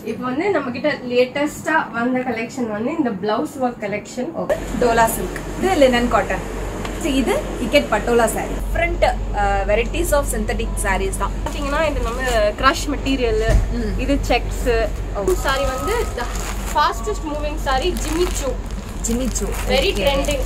இப்போ வந்து நம்ம கிட்ட லேட்டஸ்டா வந்த கலெக்ஷன் வந்து இந்த blouse work collection. Dola silk, இது லினன் காட்டன். இது ikat patola sari. Different varieties of synthetic saris தான். பார்த்தீங்கன்னா இது நம்ம கிரஷ் மெட்டீரியல், இது செக்ஸ் சாரி வந்து fastest moving sari Jimmy Choo very trending.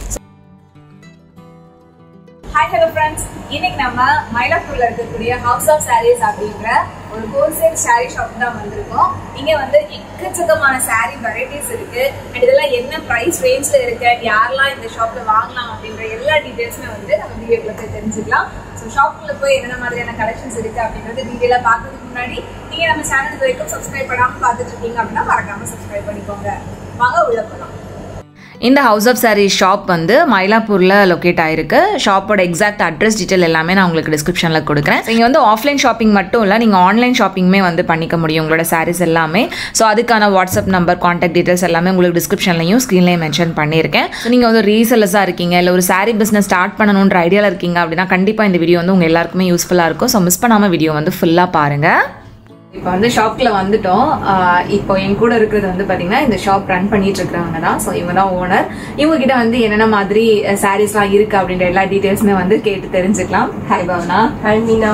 Hi hello friends, இன்னைக்கு நம்ம மயிலாப்பூர்ல இருக்கக்கூடிய ஹவுஸ் ஆஃப் சாரீஸ் அப்படிங்கிற ஒரு ஹோல்சேல் சாரீ ஷாப் தான் வந்திருக்கோம். இங்க வந்து எக்கச்சக்கமான சாரீ வெரைட்டிஸ் இருக்கு. அண்ட் இதெல்லாம் என்ன பிரைஸ் ரேஞ்ச்ல இருக்கு, யாரெல்லாம் இந்த ஷாப்ல வாங்கலாம் அப்படின்ற எல்லா டீடைல்ஸுமே வந்து நம்ம வீடியோக்குள்ள போய் தெரிஞ்சுக்கலாம். ஸோ ஷாப்ல போய் என்னென்ன மாதிரியான கலெக்ஷன்ஸ் இருக்கு அப்படின்றது டீடைலா பார்க்கறதுக்கு முன்னாடி நீங்க நம்ம சேனல் வரைக்கும் சப்ஸ்கிரைப் பண்ணாம பார்த்துட்டு இருக்கீங்க அப்படின்னா மறக்காம சப்ஸ்கிரைப் பண்ணிக்கோங்க. வாங்க உள்ள போகலாம். இந்த ஹவுஸ் ஆஃப் சாரீ ஷாப் வந்து மயிலாப்பூரில் லொக்கேட் ஆயிருக்கு. ஷாப்போட எக்ஸாக்ட் அட்ரஸ் டீட்டெயில் எல்லாமே நான் உங்களுக்கு டிஸ்கிரிப்ஷனில் கொடுக்குறேன். இங்கே வந்து ஆஃப்லைன் ஷாப்பிங் மட்டும் இல்லை, நீங்கள் ஆன்லைன் ஷாப்பிங்குமே வந்து பண்ணிக்க முடியும் உங்களோட சாரீஸ் எல்லாமே. ஸோ அதுக்கான வாட்ஸ்அப் நம்பர், கான்டாக்ட் டீட்டெயில்ஸ் எல்லாமே உங்களுக்கு டிஸ்கிரிப்ஷன்லையும் ஸ்க்ரீன்லேயும் மென்ஷன் பண்ணியிருக்கேன். ஸோ நீங்கள் வந்து ரீசெல்லர்ஸாக இருக்கீங்க, இல்லை ஒரு சாரீ பிஸ்னஸ் ஸ்டார்ட் பண்ணணுன்ற ஐடியாவில் இருக்கீங்க அப்படின்னா கண்டிப்பாக இந்த வீடியோ வந்து உங்கள் எல்லாருக்குமே யூஸ்ஃபுல்லாக இருக்கும். ஸோ மிஸ் பண்ணாமல் வீடியோ வந்து ஃபுல்லாக பாருங்கள். இப்போ வந்து ஷாப்ல வந்துட்டோம். இப்போ என் கூட இருக்கிறது வந்து பாத்தீங்கன்னா இந்த ஷாப் ரன் பண்ணிட்டு இருக்கிறவங்க தான். ஸோ இவங்க தான் ஓனர். இவங்க கிட்ட வந்து என்னென்ன மாதிரி சாரீஸ்லாம் இருக்கு அப்படின்ற எல்லா டீடைல்ஸுமே வந்து கேட்டு தெரிஞ்சுக்கலாம். ஹாய் பவனா. ஹாய் மீனா.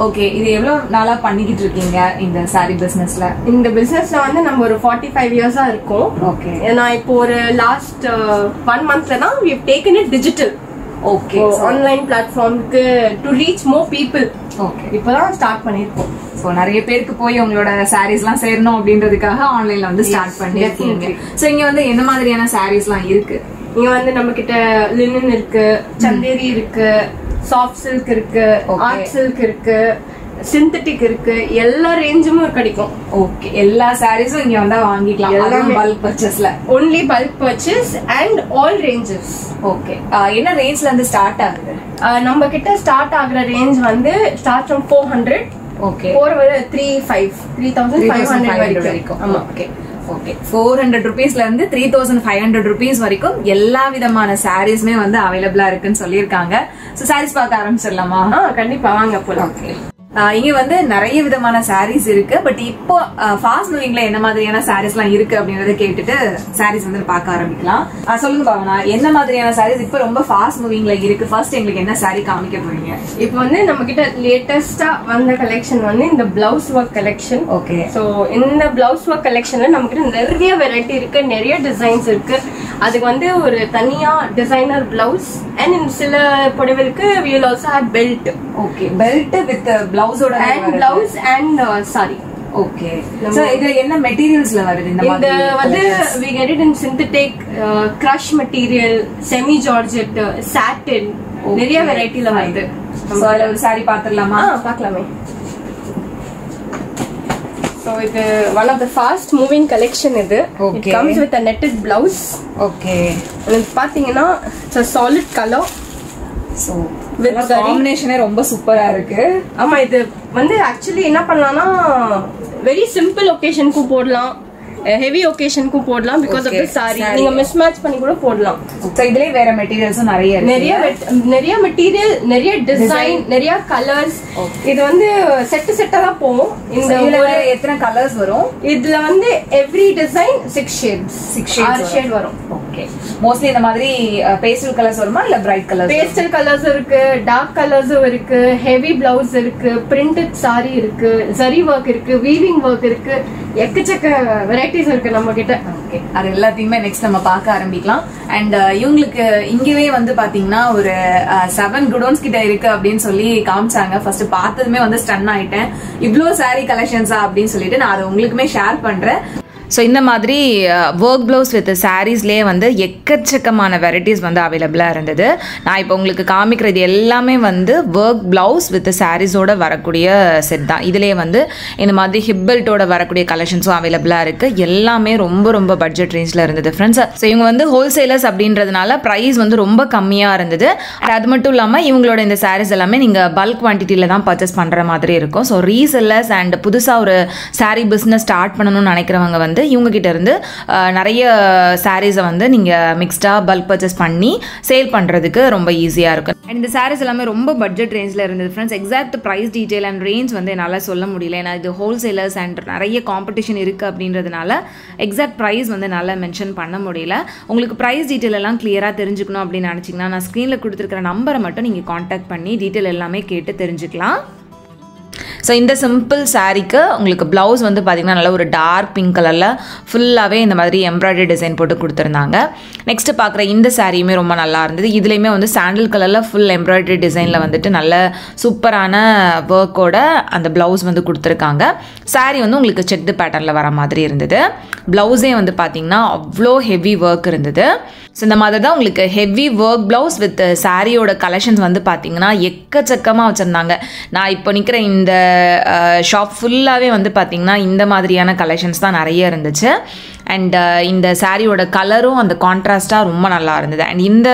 ஓகே, இது எவ்வளவு நாளா பண்ணிக்கிட்டு இருக்கீங்க இந்த சாரீ பிசினஸ்ல? இந்த பிசினஸ்ல வந்து நம்ம ஒரு 45 இயர்ஸா இருக்கோம். ஓகே, நான் இப்போ ஒரு லாஸ்ட் 1 மந்த்ல தான் we have taken it digital. Okay, online பிளாட்ஃபார்முக்கு to reach more people. Okay, இப்பதான் ஸ்டார்ட் பண்ணிருக்கோம். ஸோ நிறைய பேருக்கு போய் உங்களோட சாரீஸ்லாம் சேரணும் அப்படின்றதுக்காக ஆன்லைன்ல வந்து ஸ்டார்ட் பண்ணிருக்கீங்க. ஸோ இங்க வந்து என்ன மாதிரியான சாரீஸ்லாம் இருக்கு? இங்க வந்து நம்ம கிட்ட லினன் இருக்கு, சந்தேரி இருக்கு, சாஃப்ட் சில்க் இருக்கு, ஆர்ட் சில்க் இருக்கு, சிந்தட்டிக் இருக்கு, எல்லா ரேஞ்சும் கிடைக்கும். ஓகே, எல்லா சாரீஸும் இங்க வந்தா வாங்கிக்கலாம். எல்லாமே பல்க் பர்ச்சேஸ்ல. Only bulk purchase and all ranges. Okay, என்ன ரேஞ்ச்ல இருந்து ஸ்டார்ட் ஆகுது? நம்ம கிட்ட ஸ்டார்ட் ஆகுற ரேஞ்ச் வந்து ஸ்டார்ட் ஃப்ரம் 400. ஓகே, 3,500 வரைக்கும். ஆமா, ஓகே ஓகே. 400 rupeesல இருந்து 3,500 rupees வரைக்கும் எல்லா விதமான சாரீஸ்மே வந்து அவைலபிளா இருக்குன்னு சொல்லியிருக்காங்க. ஸோ சாரீஸ் பார்க்க ஆரம்பிச்சிடலாமா? கண்டிப்பா வாங்க போலாம். ஓகே, இங்க வந்து நிறைய விதமான சாரீஸ் இருக்கு. பட் இப்போ ஃபாஸ்ட் மூவிங்ல என்ன மாதிரியான சாரீஸ் எல்லாம் இருக்கு அப்படிங்கறத கேட்டுட்டு சாரீஸ் வந்து பார்க்க ஆரம்பிக்கலாம். சொல்லுங்க பாவனா, என்ன மாதிரியான சாரீஸ் இப்ப ரொம்ப ஃபாஸ்ட் மூவிங்ல இருக்கு? ஃபர்ஸ்ட் எங்களுக்கு என்ன சாரீ காமிக்க போறீங்க? இப்போ வந்து நம்ம கிட்ட லேட்டஸ்டா வந்த கலெக்ஷன் வந்து இந்த blouse work collection. Okay, so இந்த பிளவுஸ் ஒர்க் கலெக்ஷன்ல நம்ம கிட்ட நிறைய வெரைட்டி இருக்கு, நிறைய டிசைன்ஸ் இருக்கு. அதுக்கு வந்து ஒரு தனியா டிசைனர் பிளவுஸ் அண்ட் சில புடவைகளுக்கு we will also have belt. Okay, belt with பிளவுஸோட and blouse and saree. Okay, so இது என்ன மெட்டீரியல்ஸ்ல வருது? இந்த வந்து we get it in synthetic, crush material, semi georgette, satin, நிறைய வெரைட்டில வருது. சோ அதுல ஒரு saree பாத்துறலாமா? பார்க்கலாமே. So இது one of the fast moving collection இது. It comes with a netted blouse. Okay. இது பாத்தீங்கன்னா it's a solid color. So with காம்பினேஷனே ரொம்ப சூப்பரா இருக்கு. ஆமா, இது வந்து ஆக்சுவலி என்ன பண்ணலாம்னா வெரி சிம்பிள் ஒகேஷனுக்கு போடலாம், ஹெவி ஒகேஷனுக்கும் போடலாம். பிகாஸ் ஆஃப் தி சாரி நீங்க மிஸ் மேட்ச் பண்ணி கூட போடலாம். சோ இதுலயே வேற மெட்டீரியல்ஸும் நிறைய இருக்கு. நிறைய மெட்டீரியல், நிறைய டிசைன், நிறைய கலர்ஸ். இது வந்து செட்டா தான் போகும். இந்த எத்தனை கலர்ஸ் வரும்? இதுல வந்து எவ்ரி டிசைன் 6 ஷேட்ஸ், 6 ஷேட் வரும். ஓகே, மோஸ்ட்லி இந்த மாதிரி பேஸ்டல் கலர்ஸ் வருமா இல்ல பிரைட் கலர்ஸ்? பேஸ்டல் கலர்ஸ் இருக்கு, டார்க் கலர்ஸும் இருக்கு, ஹெவி பிளவுஸ் இருக்கு, பிரிண்டட் சாரி இருக்கு, ஜரி ஒர்க் இருக்கு, வீவிங் ஒர்க் இருக்கு, எக்கச்சக்க வெரைட்டிஸ் இருக்கு நம்ம கிட்ட. ஓகே, அது எல்லாத்தையுமே நெக்ஸ்ட் நம்ம பார்க்க ஆரம்பிக்கலாம். அண்ட் இவங்களுக்கு இங்கவே வந்து பாத்தீங்கன்னா ஒரு 7 குடோன்ஸ் கிட்ட இருக்கு அப்படின்னு சொல்லி காமிச்சாங்க. ஃபர்ஸ்ட் பார்த்ததுமே வந்து ஸ்டன் ஆயிட்டேன். இவ்வளோ சாரீ கலெக்ஷன்ஸா அப்படின்னு சொல்லிட்டு நான் அதை உங்களுக்குமே ஷேர் பண்றேன். ஸோ இந்த மாதிரி ஒர்க் ப்ளவுஸ் வித் சாரீஸ்லேயே வந்து எக்கச்சக்கமான வெரைட்டிஸ் வந்து அவைலபிளாக இருந்தது. நான் இப்போ உங்களுக்கு காமிக்கிறது எல்லாமே வந்து ஒர்க் ப்ளவுஸ் வித் சாரீஸோட வரக்கூடிய செட் தான். இதுலேயே வந்து இந்த மாதிரி ஹிப் பெல்ட்டோட வரக்கூடிய கலெக்ஷன்ஸும் அவைலபிளாக இருக்குது. எல்லாமே ரொம்ப ரொம்ப பட்ஜெட் ரேஞ்சில் இருந்தது ஃப்ரெண்ட்ஸ். ஸோ இவங்க வந்து ஹோல்சேலர்ஸ் அப்படின்றதுனால ப்ரைஸ் வந்து ரொம்ப கம்மியாக இருந்தது. அது மட்டும் இல்லாமல் இவங்களோட இந்த சாரீஸ் எல்லாமே நீங்கள் பல்க் குவான்டிட்டியில் தான் பர்ச்சேஸ் பண்ணுற மாதிரி இருக்கும். ஸோ ரீசெல்லர்ஸ் அண்ட் புதுசாக ஒரு சாரீ பிஸ்னஸ் ஸ்டார்ட் பண்ணணும்னு நினைக்கிறவங்க வந்து வந்து இவங்ககிட்ட இருந்து நிறைய சாரீஸை வந்து நீங்கள் மிக்ஸ்டாக பல்க் பர்ச்சேஸ் பண்ணி சேல் பண்ணுறதுக்கு ரொம்ப ஈஸியாக இருக்கும். அண்ட் இந்த சாரீஸ் எல்லாமே ரொம்ப பட்ஜெட் ரேஞ்சில் இருந்தது friends. Exact price detail and range வந்து என்னால் சொல்ல முடியல, ஏன்னா இது ஹோல்சேலர்ஸ் அண்ட் நிறைய காம்படிஷன் இருக்குது அப்படின்றதுனால எக்ஸாக்ட் ப்ரைஸ் வந்து என்னால் மென்ஷன் பண்ண முடியல. உங்களுக்கு ப்ரைஸ் டீட்டெயில் எல்லாம் கிளியராக தெரிஞ்சுக்கணும் அப்படின்னு நினச்சிங்கன்னா நான் ஸ்க்ரீனில் கொடுத்துருக்கிற நம்பரை மட்டும் நீங்கள் காண்டாக்ட் பண்ணி டீட்டெயில் எல்லாமே கேட்டு தெரிஞ்சுக்கலாம். ஸோ இந்த சிம்பிள் சாரீக்கு உங்களுக்கு ப்ளவுஸ் வந்து பார்த்திங்கன்னா நல்லா ஒரு டார்க் பிங்க் கலரில் ஃபுல்லாகவே இந்த மாதிரி எம்ப்ராய்டரி டிசைன் போட்டு கொடுத்துருந்தாங்க. நெக்ஸ்ட்டு பார்க்குற இந்த சாரியுமே ரொம்ப நல்லா இருந்தது. இதுலேயுமே வந்து சாண்டில் கலரில் ஃபுல் எம்ப்ராய்டரி டிசைனில் வந்துட்டு நல்ல சூப்பரான ஒர்க்கோட அந்த ப்ளவுஸ் வந்து கொடுத்துருக்காங்க. சாரீ வந்து உங்களுக்கு செக்டு பேட்டர்னில் வர மாதிரி இருந்தது. ப்ளவுஸே வந்து பார்த்திங்கன்னா அவ்வளோ ஹெவி ஒர்க் இருந்தது. ஸோ இந்த மாதிரி தான் உங்களுக்கு ஹெவி ஒர்க் ப்ளவுஸ் வித் சாரியோட கலெக்ஷன்ஸ் வந்து பார்த்திங்கன்னா எக்கச்சக்கமாக வச்சுருந்தாங்க. நான் இப்போ நிற்கிற இந்த ஷாப் ஃபுல்லாகவே வந்து பார்த்திங்கன்னா இந்த மாதிரியான கலெக்ஷன்ஸ் தான் நிறைய இருந்துச்சு. அண்ட் இந்த சாரியோட கலரும் அந்த கான்ட்ராஸ்ட்டாக ரொம்ப நல்லா இருந்தது. அண்ட் இந்த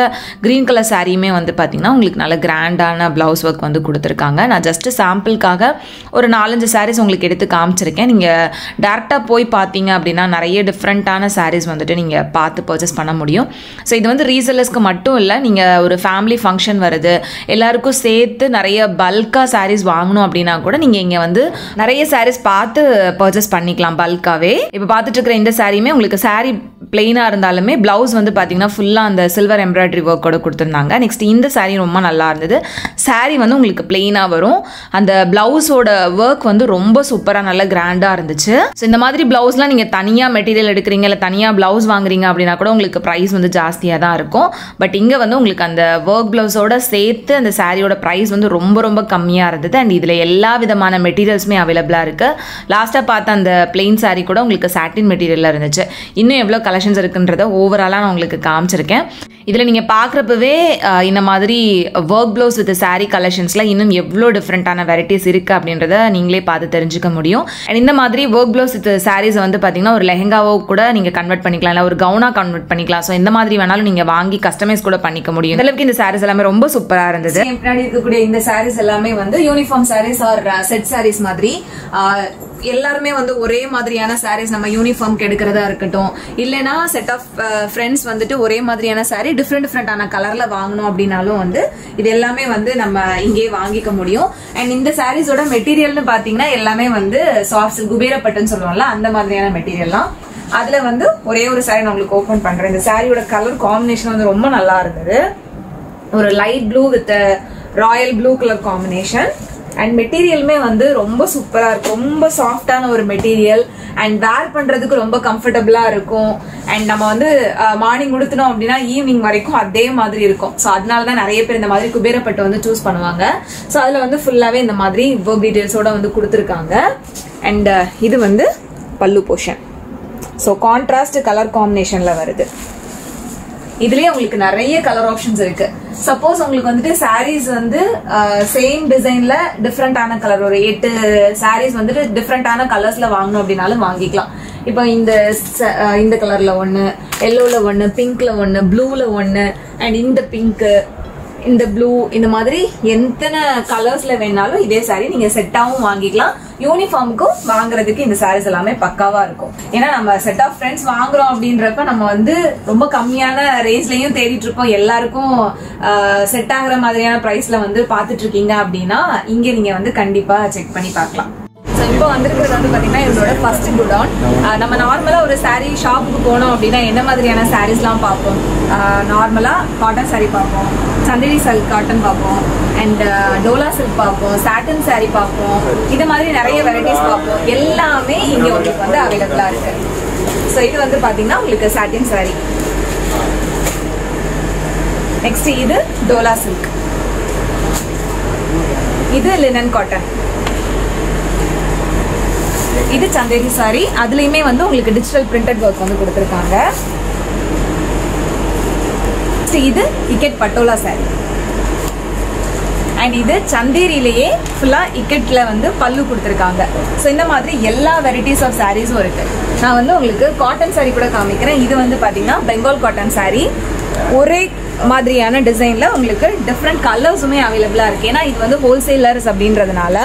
க்ரீன் கலர் சாரியுமே வந்து பார்த்திங்கன்னா உங்களுக்கு நல்ல கிராண்டான ப்ளவுஸ் ஒர்க் வந்து கொடுத்துருக்காங்க. நான் ஜஸ்ட்டு சாம்பிளுக்காக ஒரு 4-5 சாரீஸ் உங்களுக்கு எடுத்து காமிச்சிருக்கேன். நீங்கள் டேரெக்டாக போய் பார்த்தீங்க அப்படின்னா நிறைய டிஃப்ரெண்ட்டான சாரீஸ் வந்துட்டு நீங்கள் பார்த்து பர்ச்சேஸ் பண்ண முடியும். ஸோ இது வந்து ரீசெல்லர்ஸ்க்கு மட்டும் இல்லை, நீங்கள் ஒரு ஃபேமிலி ஃபங்க்ஷன் வருது எல்லாருக்கும் சேர்த்து நிறைய பல்காக சாரீஸ் வாங்கணும் அப்படின்னா கூட நீங்கள் இங்கே வந்து நிறைய சாரீஸ் பார்த்து பர்ச்சேஸ் பண்ணிக்கலாம் பல்காகவே. இப்போ பார்த்துட்டு இருக்கிற இந்த சாரீ உங்களுக்கு சாரீ பிளெயினாக இருந்தாலுமே ப்ளவுஸ் வந்து பார்த்தீங்கன்னா ஃபுல்லாக அந்த சில்வர் எம்ப்ராய்டரி ஒர்க்கோட கொடுத்துருந்தாங்க. நெக்ஸ்ட் இந்த சாரீ ரொம்ப நல்லா இருந்தது. சாரீ வந்து உங்களுக்கு பிளெயினாக வரும், அந்த ப்ளவுஸோட ஒர்க் வந்து ரொம்ப சூப்பராக நல்ல கிராண்டாக இருந்துச்சு. ஸோ இந்த மாதிரி ப்ளவுஸ்லாம் நீங்கள் தனியாக மெட்டீரியல் எடுக்கிறீங்க இல்லை தனியாக ப்ளவுஸ் வாங்குறீங்க அப்படின்னா கூட உங்களுக்கு ப்ரைஸ் வந்து ஜாஸ்தியாக தான் இருக்கும். பட் இங்கே வந்து உங்களுக்கு அந்த ஒர்க் ப்ளவுஸோட சேர்த்து அந்த சாரியோட ப்ரைஸ் வந்து ரொம்ப ரொம்ப கம்மியாக இருந்தது. அண்ட் இதில் எல்லா விதமான மெட்டீரியல்ஸுமே அவைலபிளாக இருக்குது. லாஸ்ட்டாக பார்த்த அந்த பிளெயின் சாரீ கூட உங்களுக்கு சாட்டின் மெட்டீரியலில் இருந்துச்சு. இன்னும் எவ்வளோ கலெக்ஷன்ஸ் இருக்குன்றத ஓவராலாக நான் உங்களுக்கு காமிச்சிருக்கேன். இதில் நீங்கள் பார்க்குறப்பவே இந்த மாதிரி ஒர்க் ப்ளவுஸ் வித் சாரீ கலெக்ஷன்ஸில் இன்னும் எவ்வளோ டிஃப்ரெண்ட்டான வெரைட்டிஸ் இருக்குது அப்படின்றத நீங்களே பார்த்து தெரிஞ்சுக்க முடியும். அண்ட் இந்த மாதிரி ஒர்க் ப்ளவுஸ் வித் சாரீஸை வந்து பார்த்தீங்கன்னா ஒரு லெஹங்காவோ கூட நீங்கள் கன்வெர்ட் பண்ணிக்கலாம், இல்லை ஒரு கவுனாக கன்வெர்ட் பண்ணிக்கலாம். ஸோ இந்த மாதிரி வேணாலும் நீங்கள் வாங்கி கஸ்டமைஸ் கூட பண்ணிக்க முடியும். இந்த அளவுக்கு இந்த சாரீஸ் எல்லாமே ரொம்ப சூப்பராக இருந்தது. முன்னாடி இருக்கக்கூடிய இந்த சாரீஸ் எல்லாமே வந்து uniform saris or set saris மாதிரி எல்லாருமே வந்து ஒரே மாதிரியான சாரீஸ் நம்ம யூனிஃபார்ம்க்கு எடுக்கிறதா இருக்கட்டும், இல்லைன்னா செட் ஆஃப் ஃப்ரெண்ட்ஸ் வந்துட்டு ஒரே மாதிரியான சாரீ டிஃப்ரெண்டான கலர்ல வாங்கணும் அப்படின்னாலும் வந்து இது எல்லாமே வந்து நம்ம இங்கேயே வாங்கிக்க முடியும். அண்ட் இந்த சாரீஸோட மெட்டீரியல்னு பாத்தீங்கன்னா எல்லாமே வந்து சாஃப்ட் குபேரப்பட்டுன்னு சொல்லுவோம்ல அந்த மாதிரியான மெட்டீரியல்லாம். அதுல வந்து ஒரே ஒரு சாரீ நான் உங்களுக்கு ஓபன் பண்றேன். இந்த சாரியோட கலர் காம்பினேஷன் வந்து ரொம்ப நல்லா இருந்தது. ஒரு light blue with royal blue colour combination. And மெட்டீரியலுமே வந்து ரொம்ப சூப்பரா இருக்கும், ரொம்ப சாஃப்டான ஒரு மெட்டீரியல். அண்ட் வேர் பண்றதுக்கு ரொம்ப கம்ஃபர்டபுளா இருக்கும். அண்ட் நம்ம வந்து மார்னிங் உடுத்தணும் அப்படின்னா ஈவினிங் வரைக்கும் அதே மாதிரி இருக்கும். ஸோ அதனாலதான் நிறைய பேர் இந்த மாதிரி குபேரப்பட்டு வந்து சூஸ் பண்ணுவாங்க. ஸோ அதுல வந்து ஃபுல்லாவே இந்த மாதிரி ஒர்க் டீடைல்ஸோட வந்து கொடுத்துருக்காங்க. அண்ட் இது வந்து பல்லு போர்ஷன். ஸோ கான்ட்ராஸ்ட் கலர் காம்பினேஷன்ல வருது. இதுலயே உங்களுக்கு நிறைய கலர் ஆப்ஷன்ஸ் இருக்கு. சப்போஸ் உங்களுக்கு வந்துட்டு சாரீஸ் வந்து சேம் டிசைன்ல டிஃப்ரெண்டான கலர் ஒரு 8 சாரீஸ் வந்துட்டு டிஃப்ரெண்டான கலர்ஸ்ல வாங்கணும் அப்படின்னாலும் வாங்கிக்கலாம். இப்போ இந்த கலர்ல ஒன்னு, எல்லோல ஒன்னு, பிங்க்ல ஒன்னு, ப்ளூல ஒன்னு, அண்ட் இந்த பிங்க், இந்த ப்ளூ, இந்த மாதிரி எத்தனை கலர்ஸ்ல வேணாலும் இதே சாரீ நீங்க செட்டாவும் வாங்கிக்கலாம். யூனிஃபார்முக்கும் வாங்குறதுக்கு இந்த சாரீஸ் எல்லாமே பக்காவா இருக்கும். ஏன்னா நம்ம செட் ஆஃப் ஃப்ரெண்ட்ஸ் வாங்குறோம் அப்படின்றப்ப நம்ம வந்து ரொம்ப கம்மியான ரேஞ்ச்லயும் தேடிட்டு இருப்போம். எல்லாருக்கும் செட் ஆகுற மாதிரியான பிரைஸ்ல வந்து பாத்துட்டு இருக்கீங்க அப்படின்னா இங்க நீங்க வந்து கண்டிப்பா செக் பண்ணி பார்க்கலாம். இப்போ வந்திருக்கிறது வந்து பாத்தீங்கன்னா இதோட ஃபர்ஸ்ட் குடவுன். நம்ம நார்மலா ஒரு சாரீ ஷாப்புக்கு போனோம் அப்படின்னா என்ன மாதிரியான சாரீஸ்லாம் பார்ப்போம்? நார்மலா காட்டன் சாரீ பார்ப்போம், சந்தேரி சில்க் காட்டன் பார்ப்போம், அண்ட் டோலா சில்க் பார்ப்போம், சாட்டன் சாரீ பார்ப்போம். இது மாதிரி நிறைய வெரைட்டிஸ் பார்ப்போம். எல்லாமே இங்க உங்களுக்கு வந்து அவைலபிளா இருக்கு. ஸோ இது வந்து பாத்தீங்கன்னா உங்களுக்கு சாட்டின் சாரீ. நெக்ஸ்ட் இது டோலா சில்க், இது லினன் காட்டன், இது சந்தேரி சாரி. அதுலயுமே வந்து உங்களுக்கு டிஜிட்டல் பிரிண்டட் ஒர்க் வந்து கொடுத்துருக்காங்க. இது இக்கெட் பட்டோலா சாரி. அண்ட் இது சந்தேரியிலேயே ஃபுல்லா இக்கெட்ல வந்து பல்லு கொடுத்துருக்காங்க. ஸோ இந்த மாதிரி எல்லா வெரைட்டிஸ் ஆஃப் சாரீஸும் இருக்கு. நான் வந்து உங்களுக்கு காட்டன் சாரி கூட காமிக்கிறேன். இது வந்து பாத்தீங்கன்னா பெங்கால் காட்டன் சாரி. ஒரே மாதிரியான டிசைன்ல உங்களுக்கு டிஃப்ரெண்ட் கலர்ஸுமே அவைலபிளா இருக்கு. ஏன்னா இது வந்து ஹோல்சேலர்ஸ் அப்படின்றதுனால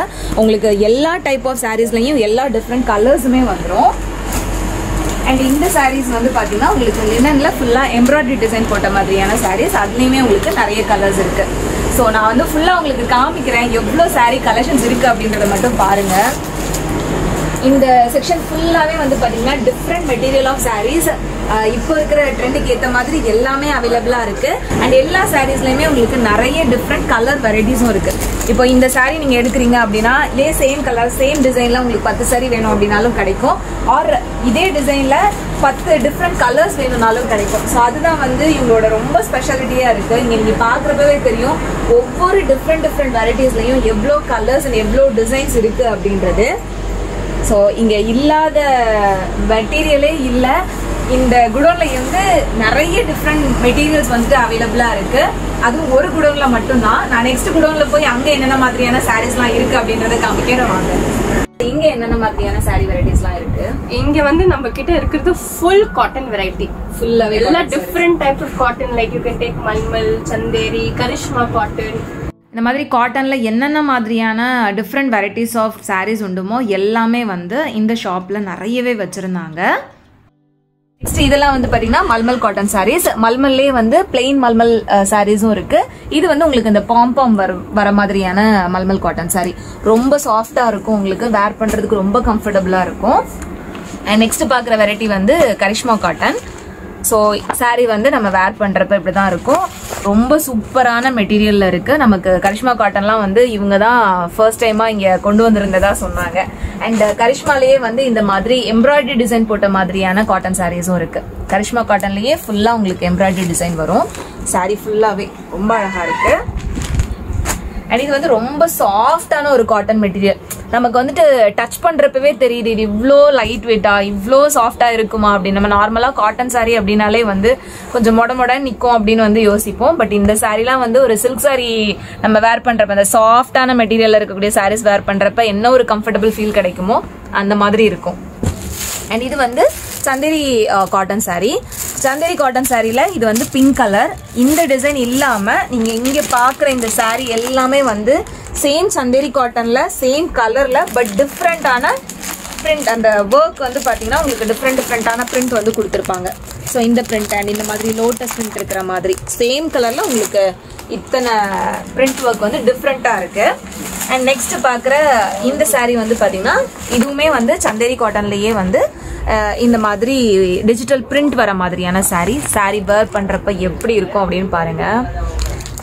உங்களுக்கு எல்லா டைப் ஆஃப் சாரீஸ்லயும் எல்லா டிஃப்ரெண்ட் கலர்ஸுமே வந்துடும். அண்ட் இந்த சாரீஸ் வந்து பார்த்தீங்கன்னா உங்களுக்கு லினன்ல ஃபுல்லாக எம்ப்ராய்டரி டிசைன் போட்ட மாதிரியான சாரீஸ், அதுலேயுமே உங்களுக்கு நிறைய கலர்ஸ் இருக்கு. ஸோ நான் வந்து ஃபுல்லாக உங்களுக்கு காமிக்கிறேன் எவ்வளோ சாரீ கலெக்ஷன்ஸ் இருக்கு அப்படின்றத மட்டும் பாருங்க. இந்த செக்ஷன் ஃபுல்லாகவே வந்து பார்த்தீங்கன்னா டிஃப்ரெண்ட் மெட்டீரியல் ஆஃப் சாரீஸ், இப்போ இருக்கிற ட்ரெண்டுக்கு ஏற்ற மாதிரி எல்லாமே அவைலபிளாக இருக்கு. அண்ட் எல்லா சாரீஸ்லையுமே உங்களுக்கு நிறைய டிஃப்ரெண்ட் கலர் வெரைட்டிஸும் இருக்கு. இப்போ இந்த சாரீ நீங்கள் எடுக்கிறீங்க அப்படின்னா இதே சேம் கலர் சேம் டிசைனில் உங்களுக்கு 10 சாரீ வேணும் அப்படின்னாலும் கிடைக்கும். ஆர் இதே டிசைனில் 10 டிஃப்ரெண்ட் கலர்ஸ் வேணும்னாலும் கிடைக்கும். ஸோ அதுதான் வந்து இவங்களோட ரொம்ப ஸ்பெஷாலிட்டியாக இருக்குது. இங்கே நீங்கள் பார்க்குறப்பவே தெரியும் ஒவ்வொரு டிஃப்ரெண்ட் வெரைட்டிஸ்லையும் எவ்வளோ கலர்ஸ் அண்ட் எவ்வளோ டிசைன்ஸ் இருக்குது அப்படின்றது. ஸோ இங்கே இல்லாத மெட்டீரியலே இல்லை. இந்த குடோன்ல வந்து நிறைய டிஃப்ரெண்ட் மெட்டீரியல்ஸ் வந்துட்டு அவைலபிளாக இருக்கு. அதுவும் ஒரு குடோன்ல மட்டும்தான். நான் நெக்ஸ்ட் குடோன்ல போய் அங்கே என்னென்ன மாதிரியான சாரீஸ்லாம் இருக்கு அப்படின்றத காமிக்கிறேன் வாங்க. இங்க என்னென்ன மாதிரியான சாரீ வெரைட்டிஸ்லாம் இருக்கு? இங்க வந்து நம்ம கிட்ட இருக்கிறது ஃபுல் காட்டன் வெரைட்டி. ஃபுல்லாவே எல்லா different type of cotton, like you can take malmal, Chanderi, Karishma cotton. இந்த மாதிரி காட்டனில் என்னென்ன மாதிரியான டிஃப்ரெண்ட் வெரைட்டிஸ் ஆஃப் சாரீஸ் உண்டுமோ எல்லாமே வந்து இந்த ஷாப்பில் நிறையவே வச்சுருந்தாங்க. நெக்ஸ்ட் இதெல்லாம் வந்து பார்த்தீங்கன்னா மல்மல் காட்டன் சாரீஸ். மல்மல்லே வந்து பிளெயின் மல்மல் சாரீஸும் இருக்கு. இது வந்து உங்களுக்கு இந்த பாம் வர மாதிரியான மல்மல் காட்டன் சாரீ ரொம்ப சாஃப்டா இருக்கும், உங்களுக்கு வேர் பண்றதுக்கு ரொம்ப கம்ஃபர்டபுளா இருக்கும். அண்ட் நெக்ஸ்ட் பார்க்குற வெரைட்டி வந்து கரிஷ்மா காட்டன். ஸோ சாரீ வந்து நம்ம வேர் பண்ணுறப்ப இப்படி தான் இருக்கும். ரொம்ப சூப்பரான மெட்டீரியலில் இருக்குது. நமக்கு கரிஷ்மா காட்டன்லாம் வந்து இவங்க தான் ஃபர்ஸ்ட் டைமாக இங்கே கொண்டு வந்திருந்ததா சொன்னாங்க. அண்ட் கரிஷ்மாலேயே வந்து இந்த மாதிரி எம்ப்ராய்டரி டிசைன் போட்ட மாதிரியான காட்டன் சாரீஸும் இருக்குது. கரிஷ்மா காட்டன்லேயே ஃபுல்லாக உங்களுக்கு எம்ப்ராய்டரி டிசைன் வரும். சாரீ ஃபுல்லாகவே ரொம்ப அழகாக இருக்குது. அண்ட் இது வந்து ரொம்ப சாஃப்டான ஒரு காட்டன் மெட்டீரியல். நமக்கு வந்துட்டு டச் பண்றப்பவே தெரியுது இது இவ்வளோ லைட் வெயிட்டா, இவ்வளோ சாஃப்டா இருக்குமா அப்படின்னு. நம்ம நார்மலா காட்டன் சாரீ அப்படின்னாலே வந்து கொஞ்சம் மொட நிற்கும் அப்படின்னு வந்து யோசிப்போம். பட் இந்த சாரீலாம் வந்து ஒரு சில்க் சாரீ நம்ம வேர் பண்றப்ப, அந்த சாஃப்டான மெட்டீரியல் இருக்கக்கூடிய சாரீஸ் வேர் பண்றப்ப என்ன ஒரு கம்ஃபர்டபுள் ஃபீல் கிடைக்குமோ அந்த மாதிரி இருக்கும். அண்ட் இது வந்து சந்தேரி காட்டன் சாரீ. சந்தேரி காட்டன் சாரீல இது வந்து பிங்க் கலர். இந்த டிசைன் இல்லாம நீங்க இங்க பாக்குற இந்த சாரீ எல்லாமே வந்து சேம் சந்தேரி காட்டன்ல சேம் கலர்ல பட் டிஃப்ரெண்டான பிரிண்ட். அந்த ஒர்க் வந்து பாத்தீங்கன்னா உங்களுக்கு டிஃப்ரெண்டான பிரிண்ட் வந்து கொடுத்துருப்பாங்க. ஸோ இந்த பிரிண்ட் அண்ட் இந்த மாதிரி லோட்டஸ் பிரிண்ட் இருக்கிற மாதிரி சேம் கலர்ல உங்களுக்கு இத்தனை பிரிண்ட் ஒர்க் வந்து டிஃப்ரெண்டா இருக்கு. அண்ட் நெக்ஸ்ட் பாக்குற இந்த சாரீ வந்து பாத்தீங்கன்னா இதுவுமே வந்து சந்தேரி காட்டன்லயே வந்து இந்த மாதிரி டிஜிட்டல் பிரிண்ட் வர மாதிரியான சாரீ வேர் பண்றப்ப எப்படி இருக்கும் அப்படின்னு பாருங்க.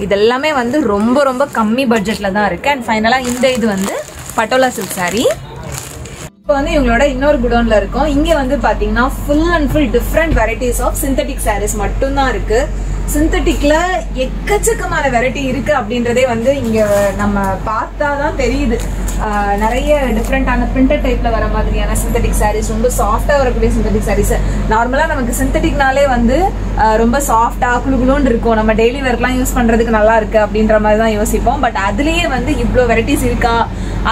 இதெல்லாமே வந்து ரொம்ப கம்மி பட்ஜெட்ல தான் இருக்கு. அண்ட் ஃபைனலா இந்த இது வந்து பட்டோலா சில்க் சாரீ. இப்போ வந்து இவங்களோட இன்னொரு குடோன்ல இருக்கும். இங்க வந்து பாத்தீங்கன்னா full and full different varieties of synthetic saris மட்டும்தான் இருக்கு. சிந்தட்டிக்ல எக்கச்சக்கமான வெரைட்டி இருக்கு அப்படின்றதே வந்து இங்க நம்ம பார்த்தாதான் தெரியுது. நிறைய டிஃப்ரெண்டான பிரிண்டட் டைப்ல வர மாதிரியான சிந்தட்டிக் சாரீஸ், ரொம்ப சாஃப்டா வரக்கூடிய சிந்தட்டிக் சாரீஸ். நார்மலா நமக்கு சிந்தட்டிக்னாலே வந்து ரொம்ப சாஃப்டா குளுகுளுன்னு இருக்கும், நம்ம டெய்லி வேர்க்கெல்லாம் யூஸ் பண்றதுக்கு நல்லா இருக்கு அப்படின்ற மாதிரி தான் யோசிப்போம். பட் அதுலயே வந்து இவ்வளோ வெரைட்டிஸ் இருக்கா,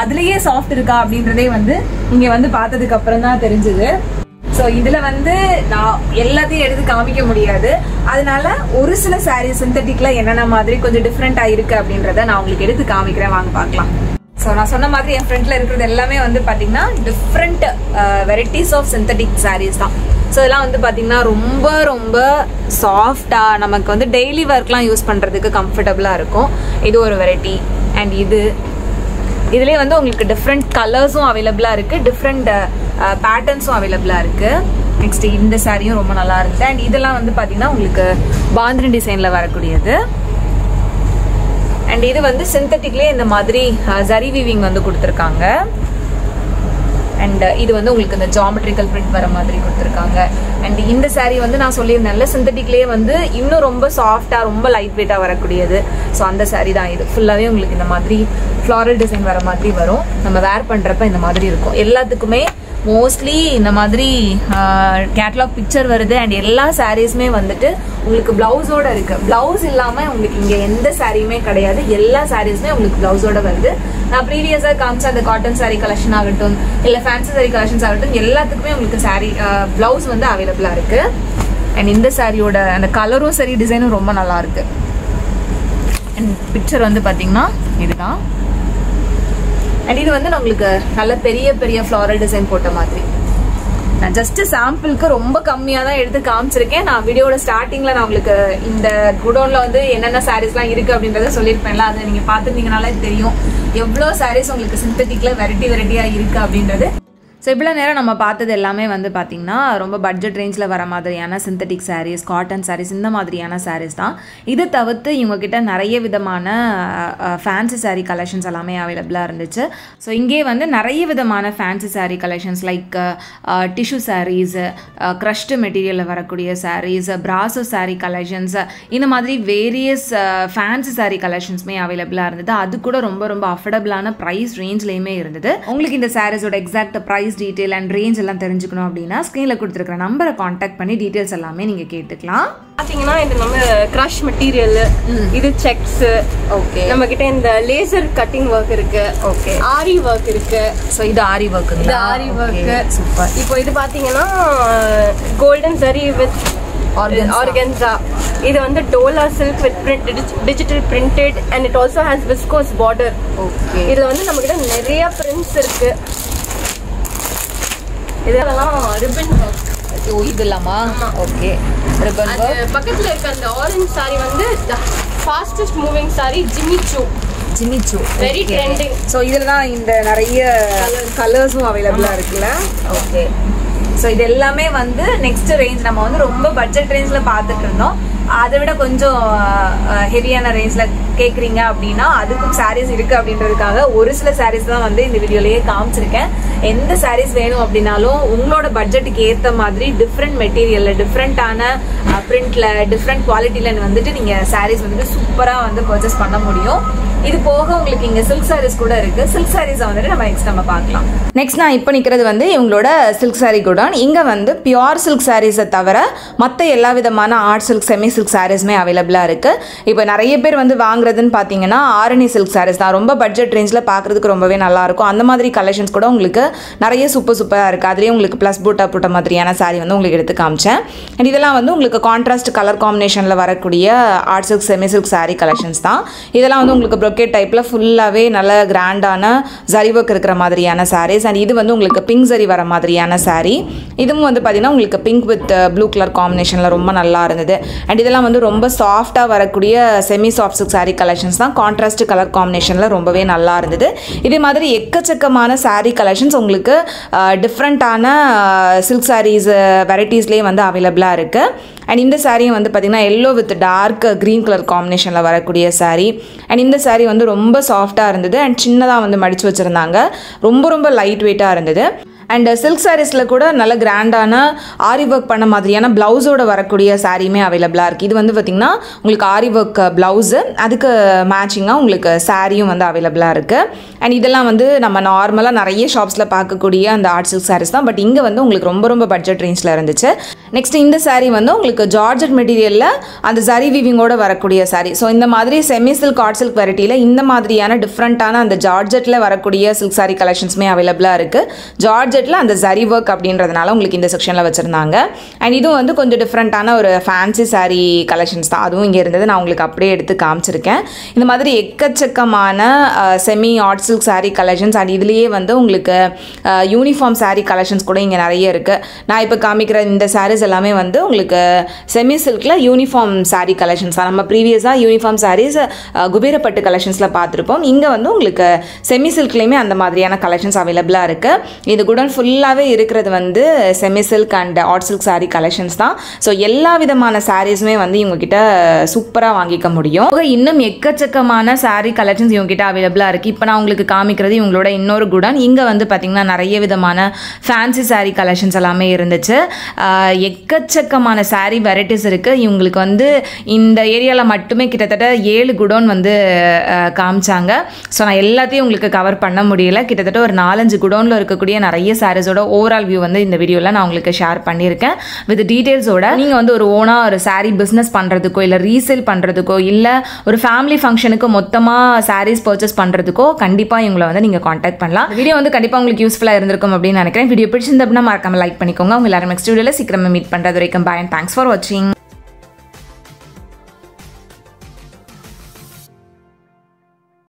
அதுலயே சாஃப்ட் இருக்கா அப்படின்றதே வந்து இங்க வந்து பார்த்ததுக்கு அப்புறம் தான் தெரிஞ்சுது. ஸோ இதுல வந்து நான் எல்லாத்தையும் எடுத்து காமிக்க முடியாது. அதனால ஒரு சில சாரீ சிந்தட்டிக்ல என்னென்ன மாதிரி கொஞ்சம் டிஃப்ரெண்டா இருக்கு அப்படின்றத நான் உங்களுக்கு எடுத்து காமிக்கிறேன், வாங்க பார்க்கலாம். ஸோ நான் சொன்ன மாதிரி என் ஃப்ரெண்ட்ல இருக்கிறது எல்லாமே வந்து பாத்தீங்கன்னா different varieties of synthetic saris தான். ஸோ இதெல்லாம் வந்து பாத்தீங்கன்னா ரொம்ப சாஃப்டா நமக்கு வந்து டெய்லி ஒர்க்லாம் யூஸ் பண்றதுக்கு கம்ஃபர்டபுளா இருக்கும். இது ஒரு வெரைட்டி. அண்ட் இதுலேயே வந்து உங்களுக்கு டிஃப்ரெண்ட் கலர்ஸும் அவைலபிளாக இருக்குது, டிஃப்ரெண்ட் பேட்டர்ன்ஸும் அவைலபிளாக இருக்குது. நெக்ஸ்ட் இந்த சாரியும் ரொம்ப நல்லா இருக்குது. அண்ட் இதெல்லாம் வந்து பார்த்தீங்கன்னா உங்களுக்கு பாந்தினி டிசைனில் வரக்கூடியது. அண்ட் இது வந்து சிந்தட்டிக்லேயே இந்த மாதிரி ஜரி வீவிங் வந்து கொடுத்துருக்காங்க. அண்ட் இது வந்து உங்களுக்கு இந்த ஜாமெட்ரிக்கல் பிரிண்ட் வர மாதிரி கொடுத்துருக்காங்க. அண்ட் இந்த சாரீ வந்து நான் சொல்லியிருந்தேன்ல சிந்தட்டிக்லேயே வந்து இன்னும் ரொம்ப சாஃப்டா ரொம்ப லைட் வெயிட்டாக வரக்கூடியது. ஸோ அந்த சாரீ தான் இது. ஃபுல்லாகவே உங்களுக்கு இந்த மாதிரி ஃப்ளாரல் டிசைன் வர மாதிரி வரும். நம்ம வேர் பண்ணுறப்ப இந்த மாதிரி இருக்கும். எல்லாத்துக்குமே மோஸ்ட்லி இந்த மாதிரி கேட்லாக் பிக்சர் வருது. அண்ட் எல்லா சாரீஸுமே வந்துட்டு உங்களுக்கு பிளவுஸோட இருக்கு. பிளவுஸ் இல்லாம உங்களுக்கு இங்க எந்த சாரியுமே கிடையாது. எல்லா சாரீஸுமே உங்களுக்கு பிளவுஸோட வருது. நான் ப்ரீவியஸா காமிச்ச அந்த காட்டன் சாரீ கலெக்ஷன் ஆகட்டும், இல்ல ஃபேன்சி சாரீ கலெக்ஷன்ஸ் ஆகட்டும், எல்லாத்துக்குமே உங்களுக்கு சாரீ பிளவுஸ் வந்து அவைலபிளா இருக்கு. அண்ட் இந்த சாரியோட அந்த கலரும் சரி டிசைனும் ரொம்ப நல்லா இருக்கு. அண்ட் பிக்சர் வந்து பாத்தீங்கன்னா இதுதான். அண்ட் இது வந்து உங்களுக்கு நல்ல பெரிய ஃப்ளாரல் டிசைன் போட்ட மாதிரி. நான் ஜஸ்ட் சாம்பிளுக்கு ரொம்ப கம்மியா தான் எடுத்து காமிச்சிருக்கேன். நான் வீடியோட ஸ்டார்டிங்ல நான் உங்களுக்கு இந்த குடோன்ல வந்து என்னென்ன சாரீஸ்லாம் இருக்கு அப்படின்றத சொல்லியிருப்பேன்ல, அதை நீங்க பாத்துருந்தீங்கனாலே தெரியும் எவ்வளவு சாரீஸ் உங்களுக்கு சிந்தட்டிக்ல வெரைட்டியா இருக்கு அப்படின்றது. ஸோ இவ்வளோ நேரம் நம்ம பார்த்தது எல்லாமே வந்து பார்த்திங்கன்னா ரொம்ப பட்ஜெட் ரேஞ்சில் வர மாதிரியான சிந்தட்டிக் சாரீஸ், காட்டன் சாரீஸ், இந்த மாதிரியான சாரீஸ் தான். இது தவிர்த்து இவங்ககிட்ட நிறைய விதமான ஃபேன்சி சாரீ கலெக்ஷன்ஸ் எல்லாமே அவைலபிளாக இருந்துச்சு. ஸோ இங்கே வந்து நிறைய விதமான fancy sari collections like tissue saris, crushed மெட்டீரியலில் வரக்கூடிய சாரீஸ், பிராசோ சாரீ கலெக்ஷன்ஸ், இந்த மாதிரி வேரியஸ் ஃபேன்சி சாரீ கலெக்ஷன்ஸுமே அவைலபிளாக இருந்தது. அது கூட ரொம்ப ரொம்ப அஃபோர்டபுளான ப்ரைஸ் ரேஞ்ச்லேயுமே இருந்தது. உங்களுக்கு இந்த சாரீஸோட exact price detail and range எல்லாம் தெரிஞ்சுக்கணும் அப்படின்னா ஸ்கிரீன்ல கொடுத்துருக்கிற நம்பரை காண்டாக்ட் பண்ணி டீடைல்ஸ் எல்லாமே நீங்க கேட்டுக்கலாம். பாத்தீங்கன்னா இது நம்ம கிரஷ் மெட்டீரியல், இது செக்ஸ். ஓகே, நம்ம கிட்ட இந்த லேசர் கட்டிங் ஒர்க் இருக்கு. ஓகே, ஆரி ஒர்க் இருக்கு. சோ இது ஆரி ஒர்க். இது ஆரி ஒர்க். சூப்பர். இப்போ இது பாத்தீங்கன்னா கோல்டன் ஜரி வித் ஆர்கன்ஸா. இது வந்து Dola silk with digital printed and it also has viscose border. Okay, இதுல வந்து நம்ம கிட்ட நிறைய பிரிண்ட்ஸ் இருக்கு. இதெல்லாம் ரிப்பன் ஒர்க். ஓ, இது இல்லாமா? Okay, ribbon work. பக்கத்துல இருக்க அந்த ஆரஞ்சு சாரி வந்து fastest moving sari Jimmy Choo. Very trending. So இதில் தான் இந்த நிறைய கலர்ஸும் அவைலபிளாக இருக்குல்ல. ஓகே, ஸோ இது எல்லாமே வந்து நெக்ஸ்ட் ரேஞ்ச் நம்ம வந்து ரொம்ப பட்ஜெட் ரேஞ்சில் பார்த்துட்டு இருந்தோம். அதை விட கொஞ்சம் ஹெவியான ரேஞ்சில் கேட்குறீங்க அப்படின்னா அதுக்கும் சாரீஸ் இருக்கு அப்படின்றதுக்காக ஒரு சில சாரீஸ் தான் வந்து இந்த வீடியோலயே காமிச்சிருக்கேன். எந்த சாரீஸ் வேணும் அப்படின்னாலும் உங்களோட பட்ஜெட்டுக்கு ஏற்ற மாதிரி டிஃப்ரெண்ட் மெட்டீரியல்ல, டிஃப்ரெண்டான பிரிண்ட்ல, டிஃப்ரெண்ட் குவாலிட்டில வந்துட்டு நீங்க சாரீஸ் வந்துட்டு சூப்பரா வந்து பர்ச்சேஸ் பண்ண முடியும். இது போக உங்களுக்கு இங்க சில்க் சாரீஸ் கூட இருக்கு. சில்க் சாரீஸ் வந்துட்டு நம்ம பார்க்கலாம். நெக்ஸ்ட் நான் இப்போ நிற்கிறது வந்து இவங்களோட சில்க் சாரீ குடோன். இங்கே வந்து பியூர் சில்க் சாரீஸை தவிர மற்ற எல்லா விதமான ஆர்ட் சில்க், செமி சில்க் சாரீஸுமே அவைலபிளாக இருக்குது. இப்போ நிறைய பேர் வந்து வாங்குறதுன்னு பார்த்தீங்கன்னா ஆரணி சில்க் சாரீஸ் தான். ரொம்ப பட்ஜெட் ரேஞ்சில் பார்க்குறதுக்கு ரொம்பவே நல்லாயிருக்கும். அந்த மாதிரி கலெக்ஷன்ஸ் கூட உங்களுக்கு நிறைய சூப்பராக இருக்குது. அதுலேயே உங்களுக்கு ப்ளஸ் பூட்டா போட்ட மாதிரியான சாரீ வந்து உங்களுக்கு எடுத்து காமிச்சேன். அண்ட் இதெல்லாம் வந்து உங்களுக்கு கான்ட்ராஸ்ட் கலர் காம்பினேஷனில் வரக்கூடிய art silk, semi silk sari collections தான். இதெல்லாம் வந்து உங்களுக்கு ப்ரொக்கேட் டைப்பில் ஃபுல்லாகவே நல்ல கிராண்டான ஜரி ஒர்க் இருக்கிற மாதிரியான சாரீஸ். அண்ட் இது வந்து உங்களுக்கு பிங்க் ஜரி வர மாதிரியான சாரீ. இதுவும் வந்து பார்த்தீங்கன்னா உங்களுக்கு பிங்க் வித் ப்ளூ கலர் காம்பினேஷனில் ரொம்ப நல்லா இருந்தது. அண்ட் இதெல்லாம் வந்து ரொம்ப சாஃப்டாக வரக்கூடிய semi soft silk sari collections தான். கான்ட்ராஸ்ட் கலர் காம்பினேஷனில் ரொம்பவே நல்லா இருந்தது. இதே மாதிரி எக்கச்சக்கமான சாரீ கலெக்ஷன்ஸ் உங்களுக்கு டிஃப்ரெண்ட்டான சில்க் சாரீஸ் வெரைட்டிஸ்லேயே வந்து அவைலபிளாக இருக்குது. அண்ட் இந்த சாரியும் வந்து பார்த்திங்கன்னா yellow with dark green colour காம்பினேஷனில் வரக்கூடிய சாரீ. அண்ட் இந்த சாரீ வந்து ரொம்ப சாஃப்டாக இருந்தது அண்ட் சின்னதாக வந்து மடித்து வச்சுருந்தாங்க. ரொம்ப லைட் வெயிட்டாக இருந்தது. அண்ட் சில்க் சாரீஸில் கூட நல்ல கிராண்டான ஆரி ஒர்க் பண்ண மாதிரியான ப்ளவுஸோடு வரக்கூடிய சாரியுமே அவைலபிளாக இருக்குது. இது வந்து பார்த்திங்கன்னா உங்களுக்கு ஆரி ஒர்க் ப்ளவுஸு, அதுக்கு மேட்சிங்காக உங்களுக்கு சாரியும் வந்து அவைலபிளாக இருக்குது. அண்ட் இதெல்லாம் வந்து நம்ம நார்மலாக நிறைய ஷாப்ஸில் பார்க்கக்கூடிய அந்த ஆர்ட் சில்க் சாரீஸ் தான். பட் இங்கே வந்து உங்களுக்கு ரொம்ப பட்ஜெட் ரேஞ்சில் இருந்துச்சு. நெக்ஸ்ட் இந்த சாரீ வந்து உங்களுக்கு ஜார்ஜெட் மெட்டீரியலில் அந்த ஜரி வீவிங்கோடு வரக்கூடிய சாரீ. ஸோ இந்த மாதிரி செமி சில்க், ஆர்ட் சில்க் வெரைட்டியில் இந்த மாதிரியான டிஃப்ரெண்ட்டான அந்த ஜார்ஜெட்டில் வரக்கூடிய சில்க் சாரீ கலெக்ஷன்ஸுமே அவைலபிளாக இருக்குது. ஜார்ஜெட்டில் அந்த ஜரி ஒர்க் அப்படின்றதுனால உங்களுக்கு இந்த செக்ஷனில் வச்சுருந்தாங்க. அண்ட் இதுவும் வந்து கொஞ்சம் டிஃப்ரெண்ட்டான ஒரு ஃபேன்சி சாரீ கலெக்ஷன்ஸ் தான். அதுவும் இங்கே இருந்தது, நான் உங்களுக்கு அப்படியே எடுத்து காமிச்சிருக்கேன். இந்த மாதிரி எக்கச்சக்கமான semi art silk sari collections. And இதுலேயே வந்து உங்களுக்கு யூனிஃபார்ம் சாரீ கலெக்ஷன்ஸ் கூட இங்கே நிறைய இருக்குது. நான் இப்போ காமிக்கிற இந்த சாரீஸ் எல்லாமே வந்து உங்களுக்கு செமி சில்கில் யூனிஃபார்ம் சாரீ கலெக்ஷன்ஸ் தான். நம்ம ப்ரீவியஸாக யூனிஃபார்ம் சாரீஸ் குபேரப்பட்டு கலெக்ஷன்ஸில் பார்த்துருப்போம். இங்கே வந்து உங்களுக்கு செமி சில்க்லேயுமே அந்த மாதிரியான கலெக்ஷன்ஸ் அவைலபிளாக இருக்குது. இது கூட ஃபுல்லாகவே இருக்கிறது வந்து semi silk and art silk sari collections தான். ஸோ எல்லா விதமான சாரீஸுமே வந்து இவங்ககிட்ட சூப்பராக வாங்கிக்க முடியும். இன்னும் எக்கச்சக்கமான சாரீ கலெக்ஷன்ஸ் இவங்ககிட்ட அவைலபிளாக இருக்குது. இப்போ நான் உங்களுக்கு காமிக்கிறது இவங்களோட இன்னொரு குடன். இங்கே வந்து பார்த்திங்கன்னா நிறைய விதமான ஃபேன்சி சாரீ கலெக்ஷன்ஸ் எல்லாமே இருந்துச்சு. எக்கச்சக்கமான சாரீ வெரைட்டிஸ் இருக்குது. இவங்களுக்கு வந்து இந்த ஏரியாவில் மட்டுமே கிட்டத்தட்ட 7 குடோன் வந்து காமிச்சாங்க. ஸோ நான் எல்லாத்தையும் உங்களுக்கு கவர் பண்ண முடியல. கிட்டத்தட்ட ஒரு 4-5 குடோனில் இருக்கக்கூடிய நிறைய சாரீஸோட ஓவரால் வியூ வந்து இந்த வீடியோவில் நான் உங்களுக்கு ஷேர் பண்ணியிருக்கேன் வித் டீட்டெயில்ஸோட. நீங்கள் வந்து ஒரு ஓனாக ஒரு சாரீ பிஸ்னஸ் பண்ணுறதுக்கோ, இல்லை ரீசேல் பண்ணுறதுக்கோ, இல்லை ஒரு ஃபேமிலி ஃபங்க்ஷனுக்கு மொத்தமாக சாரீஸ் பர்ச்சேஸ் பண்ணுறதுக்கோ கண்டிப்பாக இவங்களை வந்து நீங்கள் காண்டாக்ட் பண்ணலாம். வீடியோ வந்து கண்டிப்பாக உங்களுக்கு யூஸ்ஃபுல்லாக இருந்திருக்கும் அப்படின்னு நினைக்கிறேன். வீடியோ பிடிச்சிருந்தா அப்படின்னா மறக்காம லைக் பண்ணிக்கோங்க. உங்க எல்லாரும் நெக்ஸ்ட் வீடியோவில் சீக்கிரமே மீட் பண்ணுறது வரைக்கும் பாய் அண்ட் தேங்க்ஸ் ஃபார் வாட்சிங்.